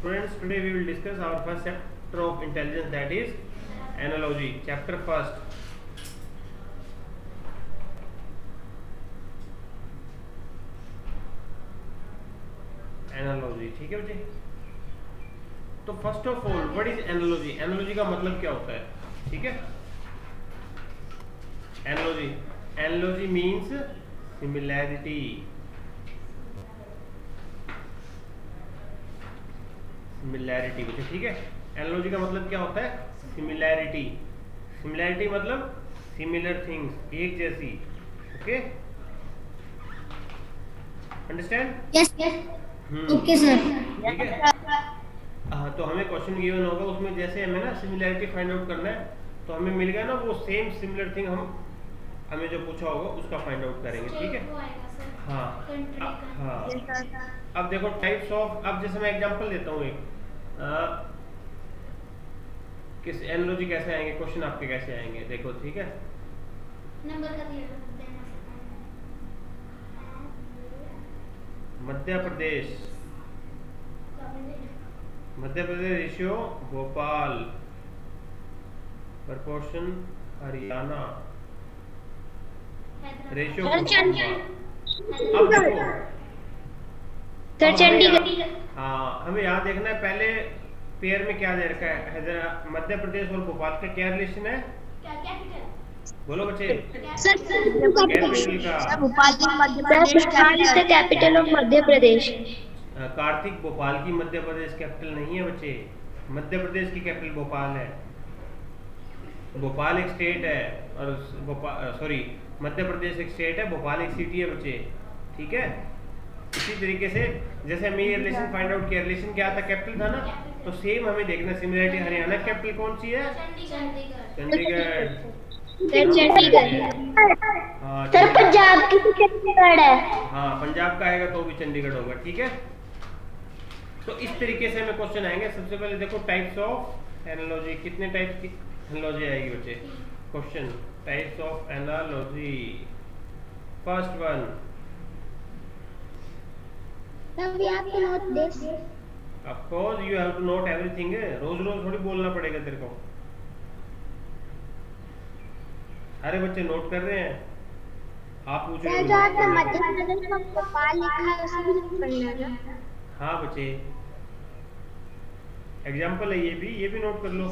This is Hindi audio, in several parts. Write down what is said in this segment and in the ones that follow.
Students, today we will discuss our first chapter of intelligence, that is analogy. Chapter first. Analogy, ठीक है बच्चे? तो first of all what is analogy? Analogy का मतलब क्या होता है? ठीक है, analogy, analogy means similarity. Similarity बच्चे, ठीक है। एनालॉजी का मतलब क्या होता है? सिमिलैरिटी। सिमिलैरिटी मतलब सिमिलर थिंग्स, एक जैसी। Okay, understand? Yes okay sir. ठीक है। हाँ, तो हमें क्वेश्चन गिवन होगा, उसमें जैसे हमें ना सिमिलैरिटी फाइंड आउट करना है, तो हमें मिल गया ना वो सेम सिमिलर थिंग, हमें जो पूछा होगा उसका फाइंड आउट करेंगे। ठीक है, हाँ हाँ। अब देखो टाइप्स ऑफ, अब जैसे मैं एग्जांपल देता हूँ एक, किस एनालॉजी कैसे आएंगे, क्वेश्चन आपके कैसे आएंगे, देखो। ठीक है, नंबर का दिया Madhya Pradesh, Madhya Pradesh ratio Bhopal, proportion Haryana, ratio. अब देखो, चंडीगढ़। हाँ, हमें यहाँ देखना है पहले पेयर में क्या दे रखा है। मध्य प्रदेश और भोपाल का क्या रिलेशन है? बोलो बच्चे। कैपिटल का कैपिटल ऑफ मध्य प्रदेश। कार्तिक, भोपाल की मध्य प्रदेश कैपिटल नहीं है बच्चे, मध्य प्रदेश की कैपिटल भोपाल है। भोपाल एक स्टेट है, और सॉरी, मध्य प्रदेश एक स्टेट है, भोपाल एक सिटी है बच्चे। ठीक है, इसी तरीके से जैसे हमें ये रिलेशन फाइंड आउट किया, रिलेशन क्या था? कैपिटल था ना, तो सेम हमें देखना सिमिलरिटी। हरियाणा कैपिटल कौन सी है? चंडीगढ़। हाँ, सर पंजाब की तो चंडीगढ़ है। हाँ, पंजाब का आएगा तो भी चंडीगढ़ होगा। ठीक है, तो इस तरीके से हमें क्वेश्चन आएंगे। सबसे पहले देखो टाइप्स ऑफ एनालॉजी, कितने टाइप्स की एनालॉजी आएगी बच्चे? Question, types of analogy. First one, we have to note this. Of course you have to note everything. रोज रोज थोड़ी बोलना पड़ेगा तेरे को। अरे बच्चे नोट कर रहे हैं, आप पूछ रहे हो। मध्य प्रदेश में भोपाल लिखा है, उसे भी पढ़ना है ना? हाँ बच्चे, एग्जाम्पल है ये भी नोट कर लो।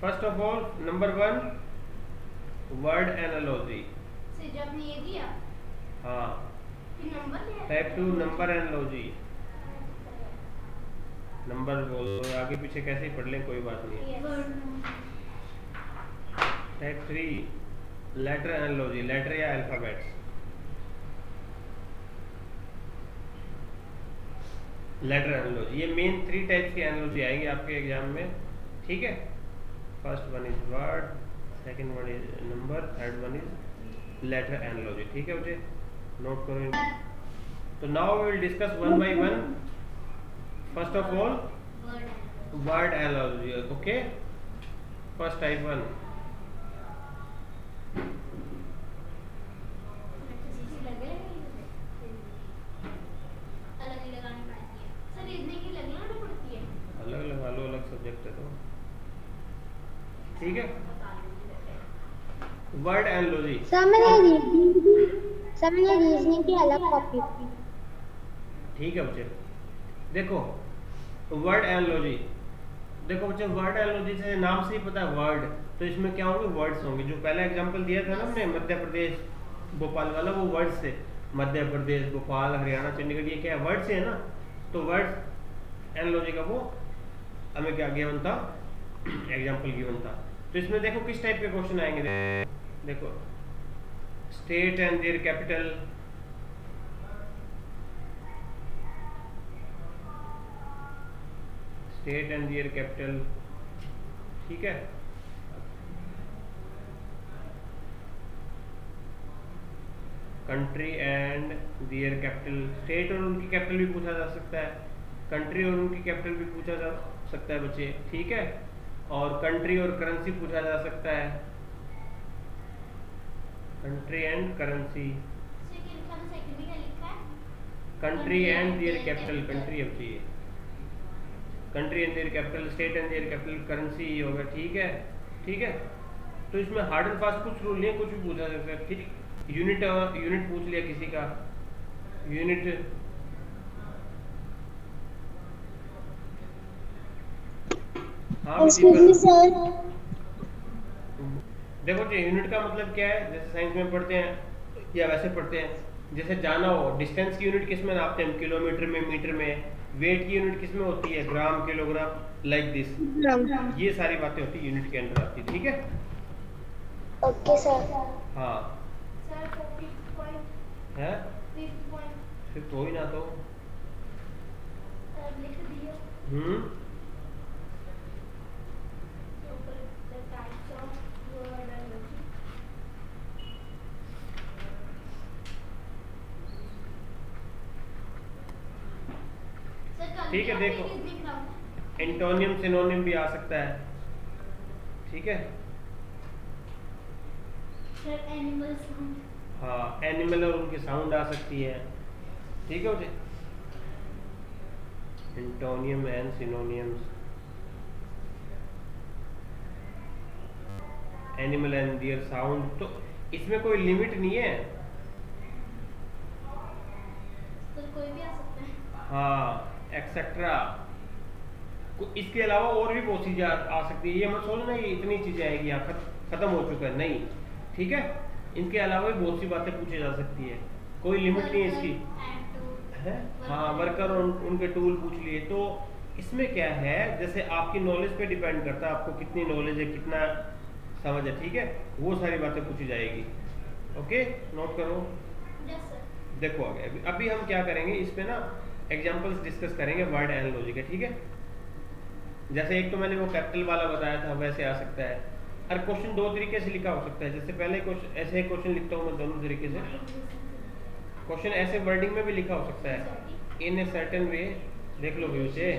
First of all, number one, word analogy. हाँ, type two, number analogy. Number बोलो, आगे पीछे कैसे ही पढ़ लें, कोई बात नहीं है। Type three, letter analogy, letter या अल्फाबेट्स। लेटर एनालॉजी, ये मेन 3 टाइप्स की एनालॉजी आएगी आपके एग्जाम में। ठीक है, first one is word, second one is number, third one is letter analogy. ठीक है मुझे नोट करो। तो now we will discuss one by one. First of all, word analogy. Okay, first type one, अलग लगा लो, अलग सब्जेक्ट है तो। ठीक है, वर्ड एनालॉजी। समझे रीजनिंग की अलग कॉपी। ठीक है बच्चे, देखो वर्ड एनालॉजी। देखो बच्चे, वर्ड एनालॉजी से नाम से ही पता है वर्ड, तो इसमें क्या होंगे? वर्ड्स होंगे। जो पहला एग्जांपल दिया था ना हमने मध्य प्रदेश भोपाल वाला, वो वर्ड्स से, मध्य प्रदेश, भोपाल, हरियाणा, चंडीगढ़, ये क्या है? वर्ड से है ना। तो वर्ड एनालॉजी का वो हमें क्या गिवन था? एग्जांपल गिवन था। तो इसमें देखो किस टाइप के क्वेश्चन आएंगे। देखो, state and their capital, state and their capital. ठीक है, country and their capital, state और उनकी कैपिटल भी पूछा जा सकता है, कंट्री और उनकी कैपिटल भी पूछा जा सकता है बच्चे। ठीक है, और कंट्री और करेंसी पूछा जा सकता है, country and currency. Country and their capital, country अब चाहिए, country and their capital, state and their capital, currency ये होगा। ठीक है, ठीक है। तो इसमें हार्ड एंड फास्ट कुछ रूल नहीं है, कुछ भी पूछा सकता है। ठीक, यूनिट यूनिट पूछ लिया किसी का, यूनिट हाँ देखो जी, यूनिट का मतलब क्या है, जैसे साइंस में पढ़ते हैं या वैसे पढ़ते हैं, जैसे जाना हो, डिस्टेंस की यूनिट किस में नापते हैं, किलोमीटर में, मीटर में। वेट की यूनिट किस में होती है, ग्राम, किलोग्राम, लाइक दिस। ये सारी बातें होती है यूनिट के अंदर आती है। ठीक है, ओके सर। हाँ सर तो 5 पॉइंट है, 5 पॉइंट फिर तो ही ना तो सर लिख दियो हम्म ऊपर the types of word analogy. Sir ठीक है, देखो एंटोनियम सिनोनिम भी आ सकता है। ठीक है, सर एनिमल साउंड, हाँ एनिमल और उनकी साउंड आ सकती है। ठीक है मुझे, antonym and synonyms, animal and their sound. तो इसमें कोई लिमिट नहीं है। सर कोई भी आ सकता है। हाँ, एक्सेट्रा। इसके अलावा और भी बहुत चीजें आ सकती है। ये मत सोचना ये इतनी चीजें आएगी, यहाँ खत्म हो चुका है, नहीं। ठीक है, इनके अलावा भी बहुत सी बातें पूछी जा सकती है, कोई लिमिट नहीं है इसकी है। हाँ, वर्कर और उनके टूल पूछ लिए। तो इसमें क्या है, जैसे आपकी नॉलेज पे डिपेंड करता है, आपको कितनी नॉलेज है, कितना समझ है। ठीक है, वो सारी बातें पूछी जाएगी। ओके, नोट करो। Yes sir. देखो आगे अभी हम क्या करेंगे, इस पे ना एग्जांपल्स डिस्कस करेंगे वर्ड एनालॉजी के। ठीक है, जैसे एक तो मैंने वो कैपिटल वाला बताया था, वैसे आ सकता है। और क्वेश्चन दो तरीके से लिखा हो सकता है। जैसे पहले क्वेश्चन ऐसे क्वेश्चन लिखता हूँ मैं दोनों तरीके से। क्वेश्चन ऐसे वर्डिंग में भी लिखा हो सकता है, इन ए सर्टेन वे। देख लो व्यू से,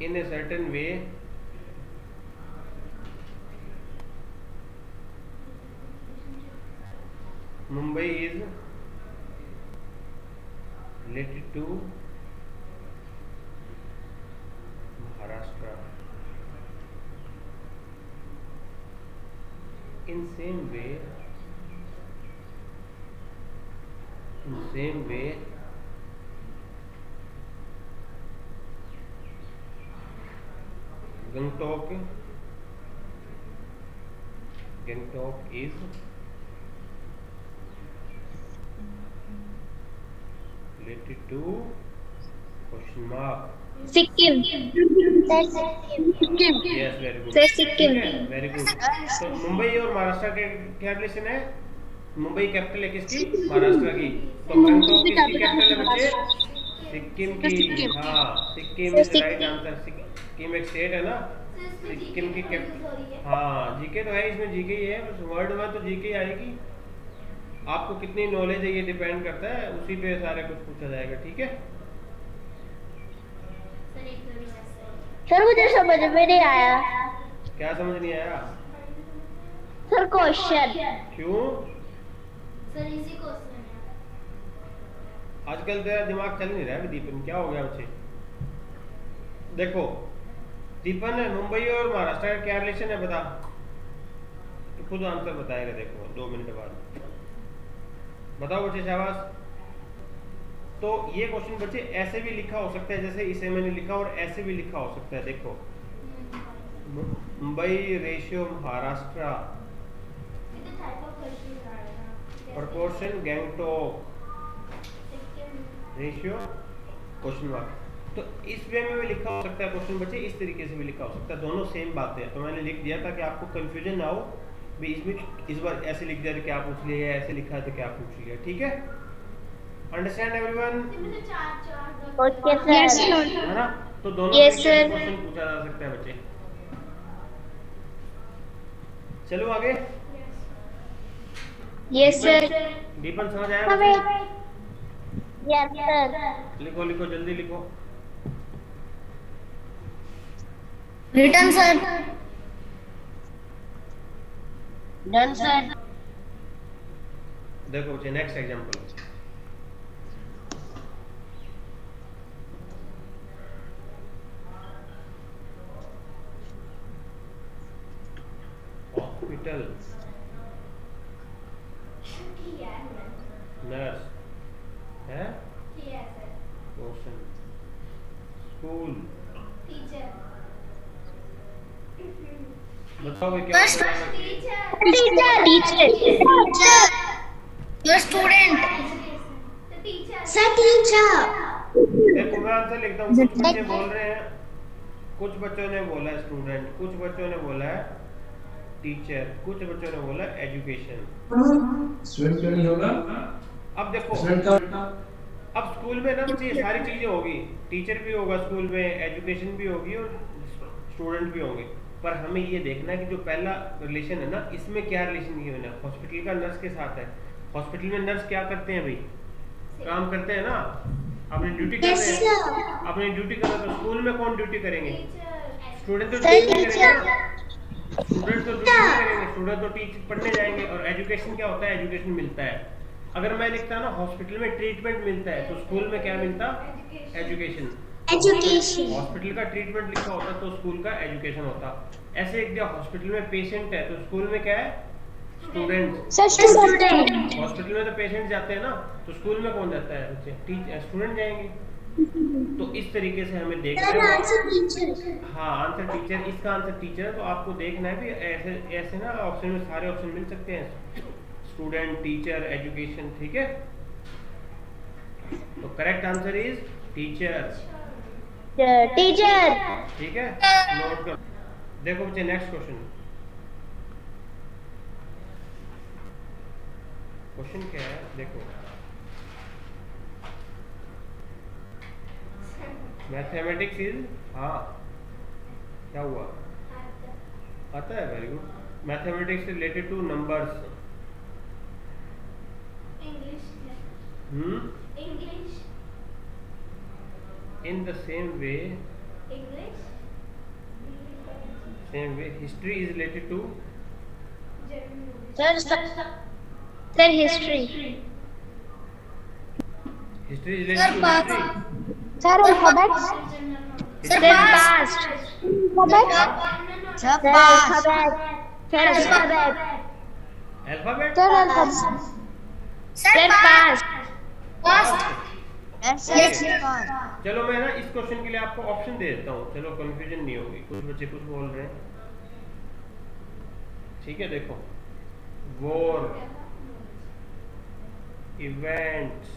in a certain way Mumbai is related to Maharashtra in same way Gangtok is related to question mark Sikkim. yes very good sir Sikkim. ठीक है very good तो मुंबई और महाराष्ट्र के क्या रिलेशन है मुंबई कैपिटल है किसकी महाराष्ट्र की तो गंगटोक किसकी कैपिटल है बच्चे सिक्किम की हाँ Sikkim is right answer Sikkim एक स्टेट है ना सिक्किम की कैपिटल हाँ जीके तो है इसमें जीके ही है बस वर्ड में तो जीके आएगी आपको कितनी नॉलेज है ये डिपेंड करता है उसी पे सारा कुछ पूछा जाएगा ठीक है सर मुझे समझ में नहीं आया क्या समझ नहीं आया सर क्वेश्चन क्यों सर इजी क्वेश्चन है आजकल तेरा दिमाग चल नहीं रहा है दीपन क्या हो गया मुझे देखो दीपन मुंबई और महाराष्ट्र का क्या रिलेशन है बता तो खुद आंसर बताएगा देखो 2 मिनट बाद बताओ बच्चे शाबाश तो ये क्वेश्चन बच्चे ऐसे भी लिखा हो सकता है जैसे इसे मैंने लिखा और ऐसे भी लिखा हो सकता है देखो Mumbai ratio Maharashtra proportion Gangtok ratio question mark तो इस वे में भी लिखा हो सकता है क्वेश्चन बच्चे इस तरीके से भी लिखा हो सकता है दोनों सेम बातें हैं तो मैंने लिख दिया ताकि आपको कंफ्यूजन ना हो भी इसमें इस बार ऐसे लिख दिया क्या पूछ लिया ऐसे लिखा तो क्या पूछ लिया ठीक है अंडरस्टैंड एवरीवन ओके सर है ना तो दोनों Yes, तरीके से sir. क्वेश्चन पूछा जा सकता है बच्चे चलो आगे यस सर दीपन समझ आया बच्चे? यस सर लिखो लिखो जल्दी लिखो रिटर्न सर डन सर। देखो बच्चे नेक्स्ट एग्जांपल, हॉस्पिटल, किया है नर्स है, किया है सर। क्वेश्चन, स्कूल, टीचर बताओ क्या होगा? Teacher student. Teacher sir teacher. देखो मैं आंसर लिखता हूँ, कुछ बच्चे बोल रहे हैं, कुछ बच्चों ने बोला है स्टूडेंट, कुछ बच्चों ने बोला है टीचर, कुछ बच्चों ने बोला एजुकेशन। स्टूडेंट क्यों नहीं होगा? अब देखो, स्टूडेंट का अब स्कूल में ना बच्चे ये सारी चीजें होगी, टीचर भी होगा स्कूल में, एजुकेशन भी होगी और स्टूडेंट भी होंगे, पर हमें ये देखना है कि जो पहला रिलेशन है ना, इसमें क्या रिलेशन गिवन है। हॉस्पिटल का नर्स के साथ है, हॉस्पिटल में नर्स क्या करते हैं भाई, काम करते हैं ना, अपनी ड्यूटी कर रहे हैं, अपनी ड्यूटी कर रहे हैं। तो स्कूल में कौन ड्यूटी करेंगे? स्टूडेंट तो ड्यूटी नहीं करेंगे ना, स्टूडेंट तो ड्यूटी नहीं करेंगे, स्टूडेंट तो टीच पढ़ने जाएंगे। और एजुकेशन क्या होता है? एजुकेशन मिलता है। अगर मैं लिखता ना हॉस्पिटल में ट्रीटमेंट मिलता है, तो स्कूल में क्या मिलता? एजुकेशन। एजुकेशन। हॉस्पिटल का ट्रीटमेंट लिखा होता तो स्कूल का एजुकेशन होता। ऐसे एक दिया हॉस्पिटल में पेशेंट है, तो स्कूल में क्या है? स्टूडेंट। Sir student. हॉस्पिटल में तो पेशेंट जाते हैं ना, तो स्कूल में कौन जाता है? बच्चे, स्टूडेंट जाएंगे। तो इस तरीके से हमें देखना है। Answer teacher. हाँ आंसर टीचर, इसका आंसर टीचर है। तो आपको देखना है भी ऐसे ऐसे ना ऑप्शन में सारे ऑप्शन मिल सकते हैं, स्टूडेंट, टीचर, एजुकेशन, ठीक है। तो correct answer is teacher. Teacher. ठीक है, नोट कर। देखो बच्चे नेक्स्ट क्वेश्चन, क्वेश्चन क्या है देखो, मैथमेटिक्स इज, हाँ क्या हुआ? आता है, very good. Mathematics related to numbers. English English in the same way, English history is related to, sir history. History is related to history. Sir alphabets. Sir past. Sir alphabet. Sir alphabet. Sir past. चलो मैं ना इस क्वेश्चन के लिए आपको ऑप्शन दे देता हूँ, चलो कंफ्यूजन नहीं होगी। कुछ बच्चे कुछ बोल रहे हैं, ठीक है। देखो, वॉर, इवेंट्स,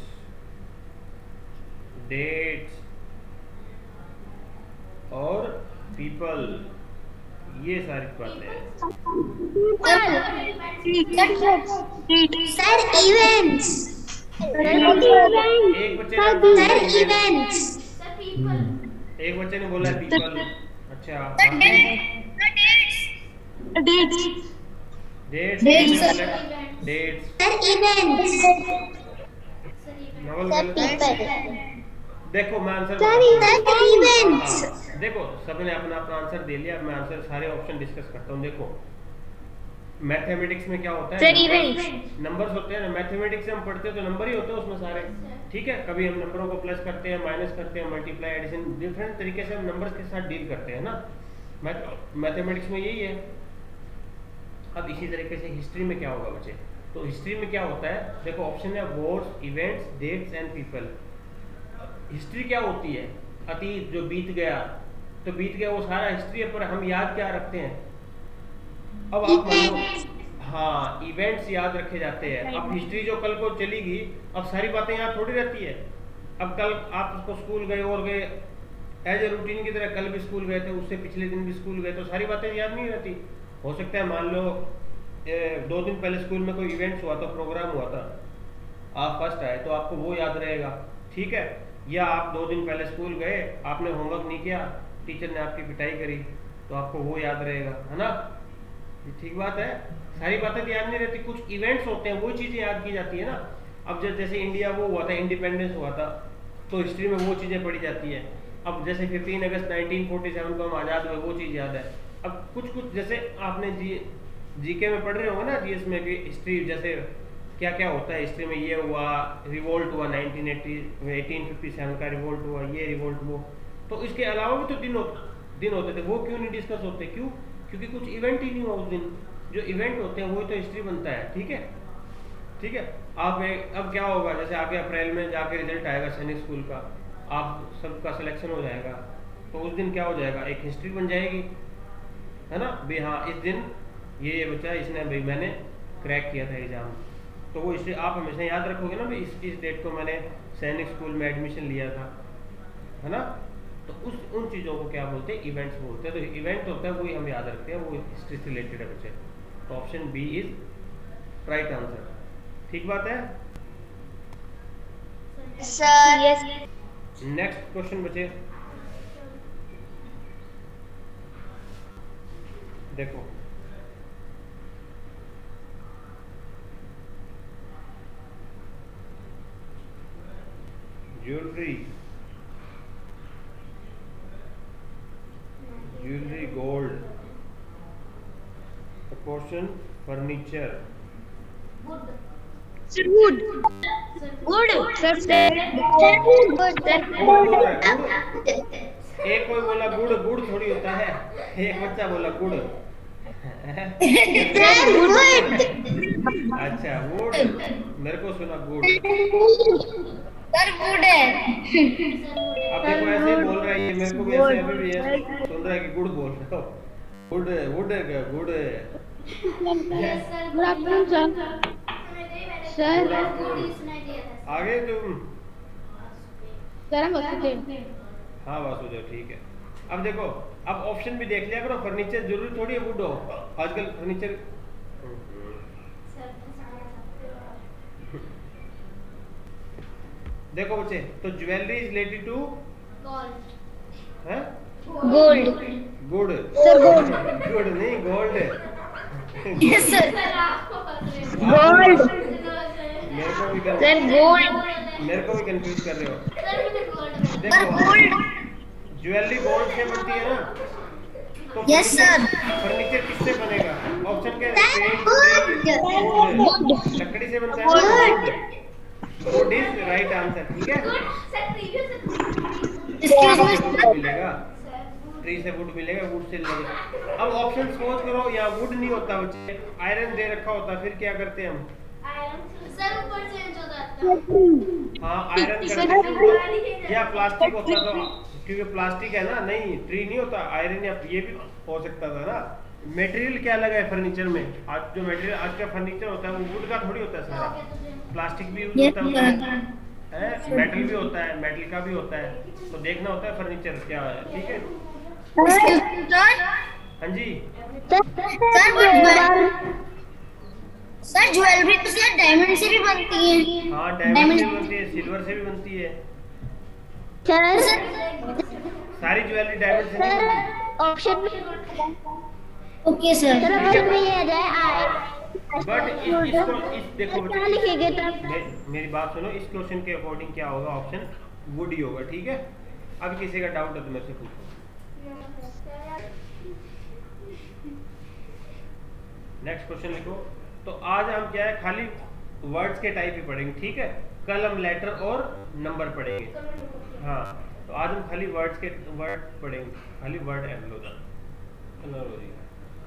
डेट्स और पीपल, ये सारी बातें हैं। Sir events. एक बच्चे ने इवेंट्स। सर पीपल एक बच्चे ने बोला पीपल। अच्छा, डेट्स। डेट्स। Sir events. देखो मैं आंसर इवेंट्स। देखो सबने अपना अपना आंसर दे लिया। अब मैं आंसर सारे ऑप्शन डिस्कस करता हूँ। देखो मैथमेटिक्स में क्या होता है? नंबर्स होते हैं ना। मैथमेटिक्स से हम पढ़ते हैं तो नंबर ही होते हैं उसमें सारे, ठीक है। कभी हम नंबरों को प्लस करते हैं, माइनस करते हैं, मल्टीप्लाई, एडिशन, डिफरेंट तरीके से हम नंबर्स के साथ डील करते हैं ना। मैथमेटिक्स में यही है। अब इसी तरीके से हिस्ट्री में क्या होगा बच्चे? तो हिस्ट्री में क्या होता है? देखो ऑप्शन है wars, events, dates and people. History क्या होती है? अतीत, जो बीत गया। तो बीत गया वो सारा हिस्ट्री है, पर हम याद क्या रखते हैं? अब आप मान लो, हाँ इवेंट्स याद रखे जाते हैं। अब हिस्ट्री जो कल को चलेगी, अब सारी बातें याद थोड़ी रहती है। अब कल आप उसको स्कूल गए और गए एज ए रूटीन की तरह, कल भी स्कूल गए थे, उससे पिछले दिन भी स्कूल गए, तो सारी बातें याद नहीं रहती। हो सकता है मान लो 2 दिन पहले स्कूल में कोई इवेंट्स हुआ था, प्रोग्राम हुआ था, आप फर्स्ट आए तो आपको वो याद रहेगा, ठीक है। या आप 2 दिन पहले स्कूल गए, आपने होमवर्क नहीं किया, टीचर ने आपकी पिटाई करी, तो आपको वो याद रहेगा, है ना। ये ठीक बात है। सारी बातें तो याद नहीं रहती, कुछ इवेंट्स होते हैं वो चीजें याद की जाती है ना। अब जैसे इंडिया वो हुआ था, इंडिपेंडेंस हुआ था, तो हिस्ट्री में वो चीजें पढ़ी जाती है। अब जैसे 15 अगस्त 1947 को हम आज़ाद हुए, वो चीज़ याद है। अब कुछ कुछ जैसे आपने जी जीके में पढ़ रहे होंगे ना जीएस में कि हिस्ट्री जैसे क्या क्या होता है हिस्ट्री में, ये हुआ रिवोल्ट हुआ 1857 का रिवोल्ट हुआ, ये रिवोल्ट हुआ। तो इसके अलावा भी तो दिन होते थे, वो क्यों नहीं डिस्कस होते? क्यों? क्योंकि कुछ इवेंट ही नहीं हुआ उस दिन। जो इवेंट होते हैं वही तो हिस्ट्री बनता है। ठीक है, ठीक है। अब क्या होगा, जैसे आगे अप्रैल में जाके रिजल्ट आएगा सैनिक स्कूल का, आप सबका सिलेक्शन हो जाएगा, तो उस दिन क्या हो जाएगा, एक हिस्ट्री बन जाएगी, है ना भाई। हाँ, इस दिन ये बच्चा इसने भाई मैंने क्रैक किया था एग्जाम, तो वो हिस्ट्री आप हमेशा याद रखोगे ना भाई, इस डेट को मैंने सैनिक स्कूल में एडमिशन लिया था, है ना। तो उन चीज़ों को क्या बोलते हैं, इवेंट्स बोलते हैं। तो इवेंट होता है वही हम याद रखते हैं, वो हिस्ट्री से रिलेटेड है बच्चे। तो option B is right answer. ठीक बात है। Sir yes. नेक्स्ट क्वेश्चन बच्चे देखो, jewellery gold proportion furniture sir wood sir एक कोई बोला गुड़ थोड़ी होता है, एक बच्चा बोला गुड़। अच्छा वुड, मेरे को सुना गुड़। सर वुड है। अब देखो ऐसे ही बोल रहा है ये, मेरे को भी ऐसे अभी भी ऐसे सुन रहा है कि गुड़ बोल रहा हो। गुड वुड है गुड। Good afternoon sir. आगे तुम। सर हम वासुदेव। हाँ वासुदेव, ठीक है। अब देखो, अब ऑप्शन भी देख लिया करो, फर्नीचर जरूरी थोड़ी है वुड हो, आजकल फर्नीचर। देखो बच्चे, तो jewellery is related to gold good. Sir gold. Good नहीं गोल्ड। यस सर गोल्ड मेरे को भी सर गोल्ड। मेरे को भी कंफ्यूज कर रहे हो। सर देखो गोल्ड। ज्वेलरी गोल्ड से बनती है ना, तो यस सर। फर्नीचर किससे बनेगा? ऑप्शन क्या है? वुड। लकड़ी से बनता है ना। Would is right answer. ठीक है, मिलेगा ट्री से वुड मिलेगा, वुड से लगेगा। अब ऑप्शन सोच करो, या वुड नहीं होता बच्चे, आयरन दे रखा होता, फिर क्या करते हैं हम? हाँ आयरन करते, या प्लास्टिक होता तो, क्योंकि प्लास्टिक है ना, नहीं ट्री नहीं होता, आयरन या ये भी हो सकता था ना। मटेरियल क्या लगा है फर्नीचर में? आज जो मटेरियल आज का फर्नीचर होता है वो वुड का थोड़ी होता है सारा, प्लास्टिक भी यूज होता है, मेटल भी होता है, मेटल का भी होता है। तो देखना होता है फर्नीचर क्या है। ठीक है, हाँ जी। सर ज्वेलरी तो सर डायमंड से भी बनती है। हाँ डायमंड से भी बनती है, सिल्वर से भी बनती है, सारी ज्वेलरी डायमंड से नहीं बनती। Option okay sir. बट इसको देखो मेरी बात सुनो, इस क्वेश्चन के अकॉर्डिंग क्या होगा, ऑप्शन वुड ही होगा। ठीक है, अब किसी का डाउट है तो मेरे से पूछो। नेक्स्ट क्वेश्चन लिखो। तो आज हम क्या है, खाली वर्ड्स के टाइप ही पढ़ेंगे। ठीक है, कल हम लेटर और नंबर पढ़ेंगे। हाँ, तो आज हम खाली वर्ड पढ़ेंगे, खाली वर्ड एनालॉजी।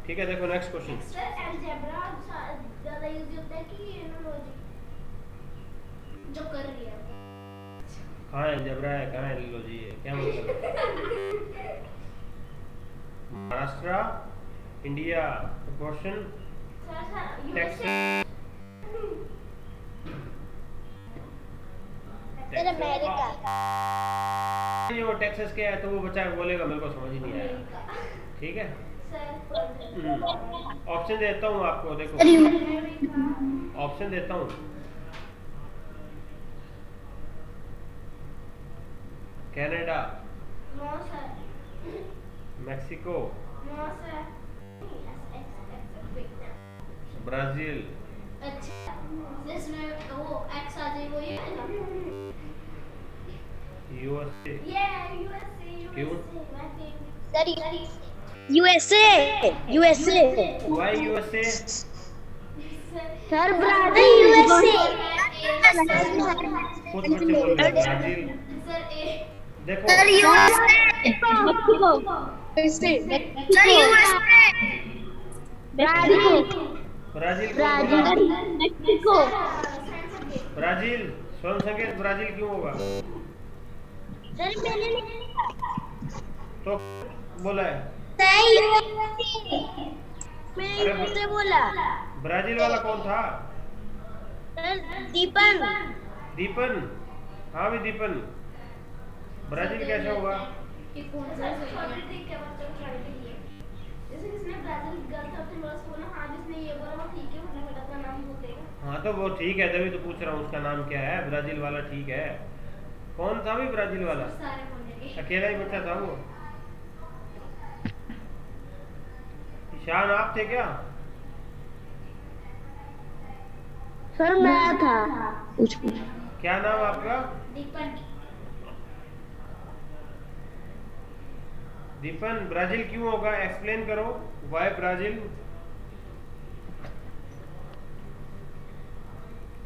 ठीक है, देखो नेक्स्ट क्वेश्चन। ज्यादा यूज होता है कि एनालॉजी जो कर रही है? कहाँ अलजेब्रा है, कहाँ एनालॉजी है, क्या मतलब? Maharashtra, India, proportion, Texas, America. वो टेक्सास के है तो वो बच्चा बोलेगा मेरे को समझ ही नहीं आया। ठीक है, ऑप्शन देता हूँ आपको, देखो ऑप्शन देता हूँ। Canada, no sir. Mexico, no sir. Brazil, अच्छा जिसमें वो एक्स आ जाए वो ये है ना? यूएसए। ये यूएसए क्यों? Sir USA USA why USA? Sir Brazil USA कुछ बच्चे बोल रहे हैं ब्राजील। सर ए देखो सर मेक्सिको ब्राजील कौन बोला? मेक्सिको ब्राजील स्वर्ण संकेत ब्राजील क्यों होगा? सर मैंने तो बोला है मैंने USA बोला। ब्राजील वाला कौन था? सर दीपन दीपन। हाँ भी दीपन। ब्राजील कैसे होगा? ये कौन सा छोटे ठीक है बच्चों को ट्राई करिए। जैसे किसने ब्राजील गर्ल सबसे बड़ा बोला हाँ जिसने ये बोला वो ठीक है वरना बेटा का नाम बोलेगा। हाँ तो वो ठीक है, तभी तो पूछ रहा हूँ उसका नाम क्या है। ब्राजील वाला ठीक है। कौन था भी ब्राजील वाला? सारे बोलेंगे। अकेला ही बच्चा था वो। ईशान आप थे क्या? सर मैं था क्या नाम आपका? दीपन दीपन। ब्राजील क्यों होगा? एक्सप्लेन करो why Brazil.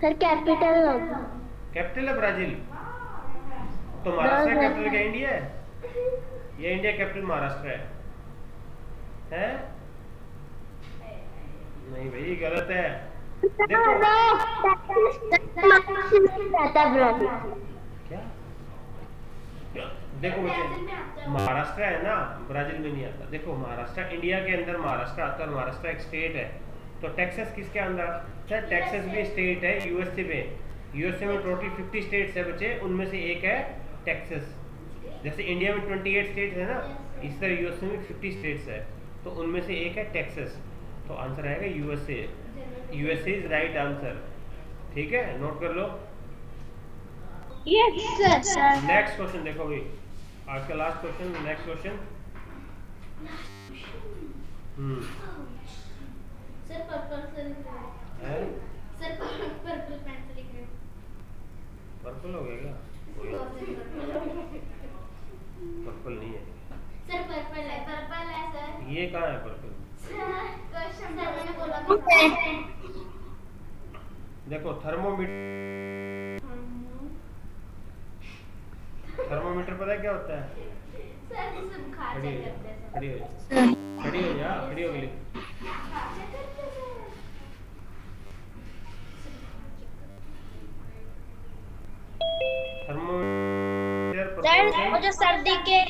Sir capital capital है ब्राजील? तो महाराष्ट्र कैपिटल क्या इंडिया है? ये इंडिया कैपिटल महाराष्ट्र है? नहीं भाई गलत है। देखो क्या देखो बच्चे, महाराष्ट्र है ना ब्राजील में नहीं आता। देखो महाराष्ट्र इंडिया के अंदर महाराष्ट्र आता है। महाराष्ट्र एक स्टेट है। तो टेक्सास किसके अंदर? सर टेक्सास भी स्टेट है यूएसए में। यूएसए में टोटल 50 स्टेट्स है बच्चे, उनमें से एक है टेक्सास। जैसे इंडिया में 28 स्टेट्स है ना, इस तरह यूएसए में 50 स्टेट्स है, तो उनमें से एक है टेक्सास। तो आंसर आएगा USA. USA is right answer. ठीक है, नोट कर लो। Yes sir. नेक्स्ट क्वेश्चन देखो भाई, आज का last question. Next question. Sir purple से लिख रहे हैं। सर पर्पल पेन से लिख रहे हैं। पर्पल हो गया क्या? पर्पल नहीं है सर पर्पल है सर। ये कहाँ है पर्पल? क्वेश्चन सर मैंने बोला था। देखो थर्मोमीटर। थर्मोमीटर पता है क्या होता है? सर जिससे बुखार चेक करते हैं। खड़ी हो, खड़ी हो जा, खड़ी हो गई। थर्मोमीटर सर मुझे सर्दी के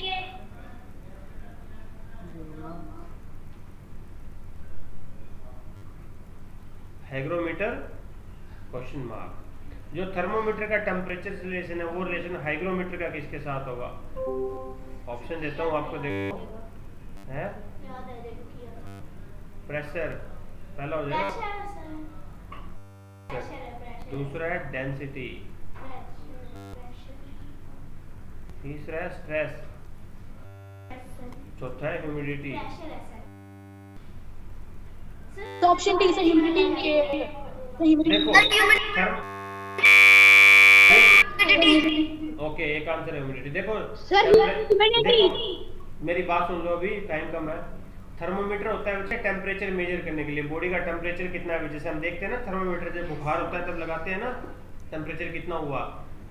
हाइग्रोमीटर क्वेश्चन मार्क। जो थर्मोमीटर का टेम्परेचर से रिलेशन है वो रिलेशन हाइग्रोमीटर का किसके साथ होगा? ऑप्शन देता हूँ आपको, देखो है याद है देखो किया। प्रेशर पहला हो जाएगा, प्रेशर है दूसरा है डेंसिटी, तीसरा है स्ट्रेस, चौथा है ह्यूमिडिटी। तो ऑप्शन डी से ह्यूमिडिटी देखो ओके, एक आंसर है ह्यूमिडिटी। देखो सर ह्यूमिडिटी। मेरी बात सुन लो, अभी टाइम कम है। थर्मोमीटर होता है बच्चे टेम्परेचर मेजर करने के लिए, बॉडी का टेम्परेचर कितना है। जैसे हम देखते हैं ना थर्मोमीटर, जब बुखार होता है तब लगाते हैं ना टेम्परेचर कितना हुआ,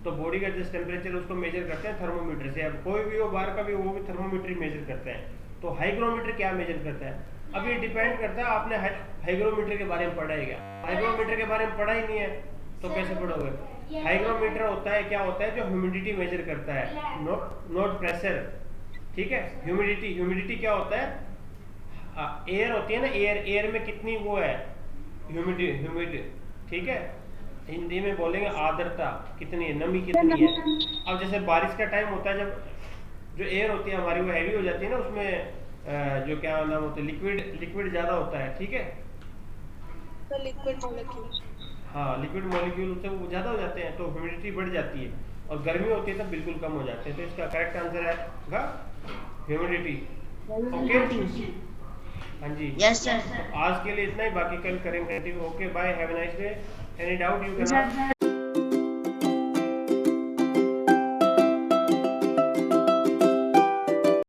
तो बॉडी का जिस टेम्परेचर उसको मेजर करते हैं थर्मोमीटर से। अब कोई भी हो बाहर का भी, वो भी थर्मोमीटर ही मेजर करते हैं। तो हाइग्रोमीटर क्या मेजर करता है? अब ये डिपेंड करता है आपने हाइग्रोमीटर के बारे में पढ़ा है क्या। हाइग्रोमीटर के बारे में पढ़ा ही नहीं है तो कैसे पढ़ोगे। हाइग्रोमीटर होता है, क्या होता है, जो ह्यूमिडिटी मेजर करता है, नॉट प्रेशर। ठीक है, ह्यूमिडिटी क्या होता है? एयर होती है ना, एयर में कितनी वो है ह्यूमिड। ठीक है, हिंदी में बोलेंगे आर्द्रता कितनी है, नमी कितनी है। अब जैसे बारिश का टाइम होता है, जब जो एयर होती है हमारी वो हैवी हो जाती है ना, उसमें जो क्या नाम होता है, लिक्विड ज्यादा होता है। ठीक है, तो लिक्विड मॉलिक्यूल, हाँ लिक्विड मॉलिक्यूल से वो ज्यादा हो जाते हैं तो ह्यूमिडिटी बढ़ जाती है, और गर्मी होती है तब बिल्कुल कम हो जाते हैं। तो इसका करेक्ट आंसर है ह्यूमिडिटी। ओके, हाँ जी, यस सर। आज के लिए इतना ही, बाकी कल करेंगे। Okay bye, have a nice day. Any doubt you can